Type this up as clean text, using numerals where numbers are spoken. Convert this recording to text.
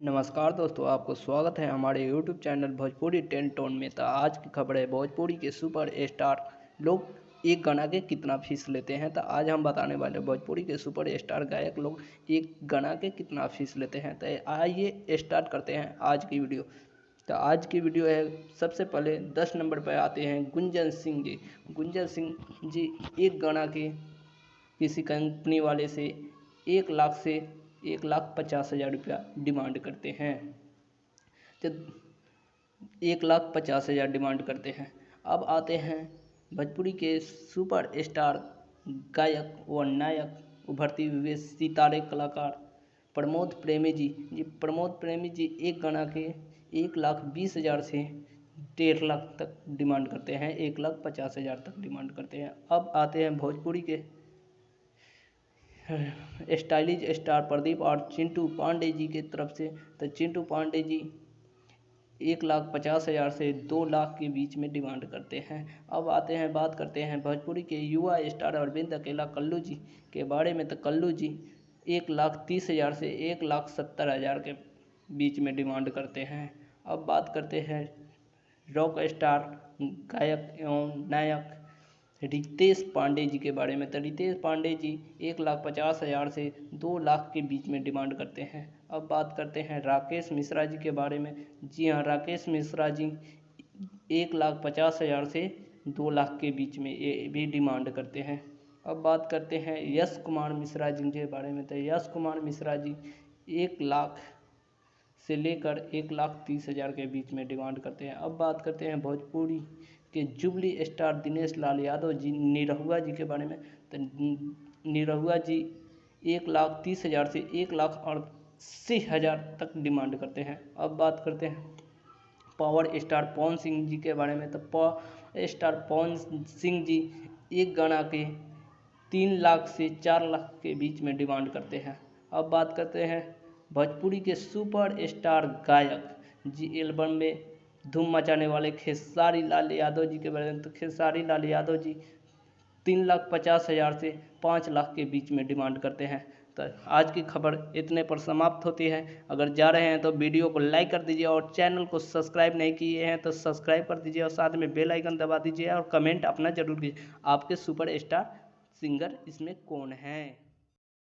नमस्कार दोस्तों, आपको स्वागत है हमारे यूट्यूब चैनल भोजपुरी 10 टोन में। तो आज की खबर है भोजपुरी के सुपर स्टार लोग एक गाना के कितना फीस लेते हैं। तो आज हम बताने वाले भोजपुरी के सुपर स्टार गायक लोग एक गाना के कितना फीस लेते हैं। तो आइए स्टार्ट करते हैं आज की वीडियो। तो आज की वीडियो है, सबसे पहले 10 नंबर पर आते हैं गुंजन सिंह जी। गुंजन सिंह जी एक गाना के किसी कंपनी वाले से 1 लाख से 1,50,000 रुपया डिमांड करते हैं। तो 1,50,000 डिमांड करते हैं। अब आते हैं भोजपुरी के सुपर स्टार गायक व नायक उभरती हुए सितारे कलाकार प्रमोद प्रेमी जी। प्रमोद प्रेमी जी एक गाना के 1,20,000 से 1,50,000 तक डिमांड करते हैं, 1,50,000 तक डिमांड करते हैं। अब आते हैं भोजपुरी के स्टाइलिश स्टार प्रदीप और चिंटू पांडे जी की तरफ से। तो चिंटू पांडे जी 1,50,000 से 2 लाख के बीच में डिमांड करते हैं। अब आते हैं, बात करते हैं भोजपुरी के युवा स्टार अरविंद अकेला कल्लू जी के बारे में। तो कल्लू जी 1,30,000 से 1,70,000 के बीच में डिमांड करते हैं। अब बात करते हैं रॉक स्टार गायक एवं नायक रितेश पांडे जी के बारे में। तो रितेश पांडे जी 1,50,000 से 2 लाख के बीच में डिमांड करते हैं। अब बात करते हैं राकेश मिश्रा जी के बारे में। जी हाँ, राकेश मिश्रा जी 1,50,000 से 2 लाख के बीच में ये भी डिमांड करते हैं। अब बात करते हैं यश कुमार मिश्रा जी के बारे में। तो यश कुमार मिश्रा जी 1 लाख से लेकर 1,30,000 के बीच में डिमांड करते हैं। अब बात करते हैं भोजपुरी के जुबली स्टार दिनेश लाल यादव जी निरहुआ जी के बारे में। तो निरहुआ जी 1,30,000 से 1,80,000 तक डिमांड करते हैं। अब बात करते हैं पावर स्टार पवन सिंह जी के बारे में। तो पावर स्टार पवन सिंह जी एक गाना के 3 लाख से 4 लाख के बीच में डिमांड करते हैं। अब बात करते हैं भोजपुरी के सुपर स्टार गायक जी एल्बम में धूम मचाने वाले खेसारी लाल यादव जी के बारे में। तो खेसारी लाल यादव जी 3,50,000 से 5 लाख के बीच में डिमांड करते हैं। तो आज की खबर इतने पर समाप्त होती है। अगर जा रहे हैं तो वीडियो को लाइक कर दीजिए और चैनल को सब्सक्राइब नहीं किए हैं तो सब्सक्राइब कर दीजिए और साथ में बेल आइकन दबा दीजिए और कमेंट अपना जरूर कीजिए, आपके सुपर स्टार सिंगर इसमें कौन है।